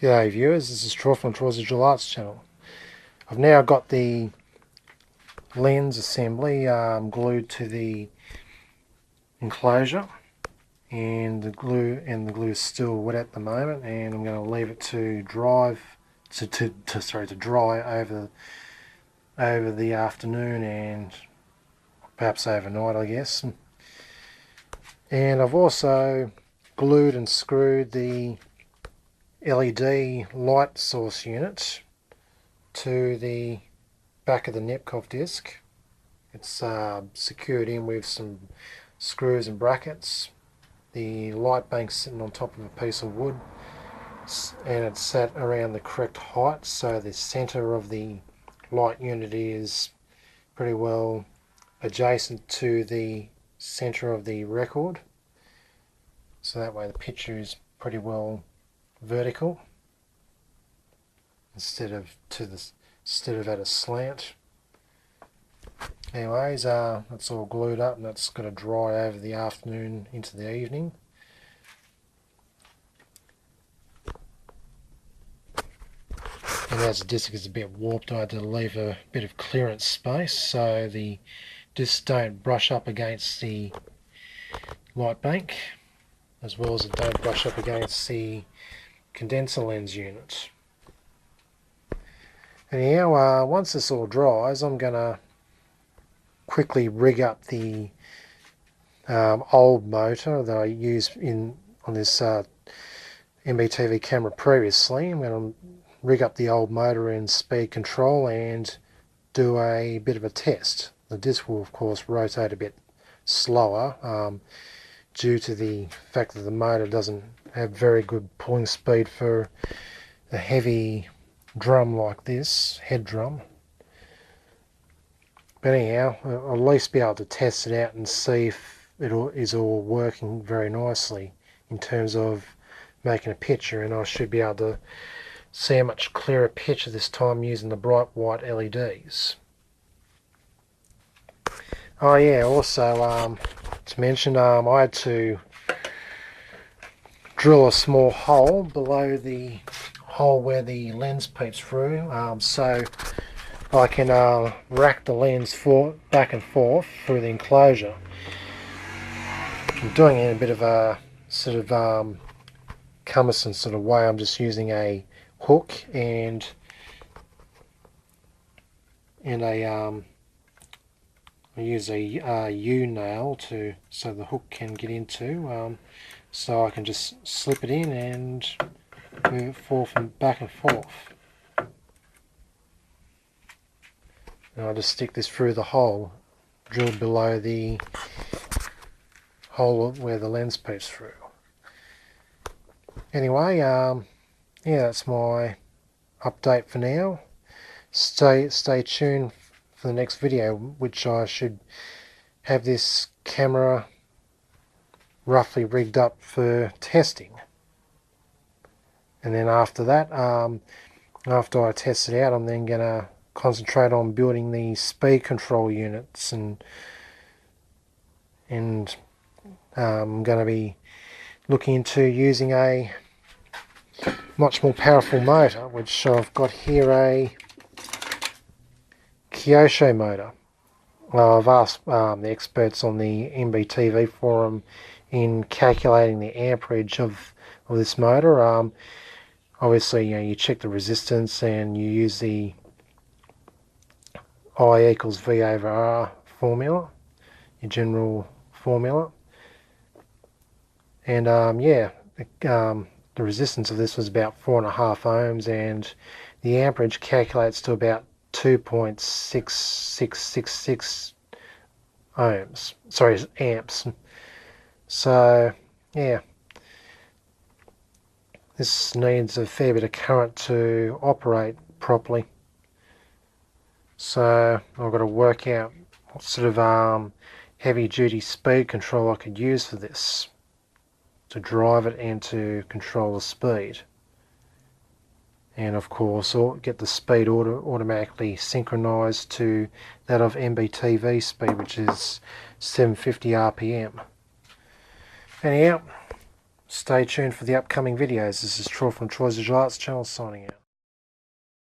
G'day viewers, this is Troy from Troy's Digital Arts channel. I've now got the lens assembly glued to the enclosure, and the glue is still wet at the moment, and I'm going to leave it to dry over the afternoon and perhaps overnight, I guess. And I've also glued and screwed the LED light source unit to the back of the Nepkov disc. It's secured in with some screws and brackets. The light bank's sitting on top of a piece of wood, and it's set around the correct height, so the center of the light unit is pretty well adjacent to the center of the record, so that way the picture is pretty well vertical instead of at a slant. Anyways, that's all glued up, and that's got to dry over the afternoon into the evening. And as the disc is a bit warped, I had to leave a bit of clearance space so the discs don't brush up against the light bank, as well as it don't brush up against the condenser lens unit. Anyhow, once this all dries, I'm going to quickly rig up the old motor that I used on this NBTV camera previously. I'm going to rig up the old motor in speed control and do a bit of a test. The disc will of course rotate a bit slower due to the fact that the motor doesn't have very good pulling speed for a heavy drum like this, head drum. But anyhow, I'll at least be able to test it out and see if it is all working very nicely in terms of making a picture, and I should be able to see a much clearer picture this time using the bright white LEDs. Oh yeah, also to mention, I had to drill a small hole below the hole where the lens peeps through, so I can rack the lens back and forth through the enclosure. I'm doing it in a bit of a sort of cumbersome sort of way. I'm just using a hook and I use a U nail so the hook can get into, so I can just slip it in and move it forth and back and forth. And I'll just stick this through the hole drilled below the hole where the lens peeps through. Anyway, yeah, that's my update for now. Stay tuned for the next video, which I should have this camera roughly rigged up for testing. And then after that, after I test it out, I'm then going to concentrate on building the speed control units, and I'm going to be looking into using a much more powerful motor, which I've got here, a Kyosho motor. I've asked the experts on the NBTV forum in calculating the amperage of this motor. Obviously, you check the resistance and you use the I equals V over R formula, your general formula. And yeah, the resistance of this was about 4.5 ohms, and the amperage calculates to about 2.6666 ohms. Sorry, amps. So yeah, this needs a fair bit of current to operate properly. So I've got to work out what sort of heavy duty speed control I could use for this, to drive it and to control the speed. And of course get the speed automatically synchronized to that of NBTV speed, which is 750 RPM. Anyhow, stay tuned for the upcoming videos. This is Troy from Troy's Visual Arts channel signing out.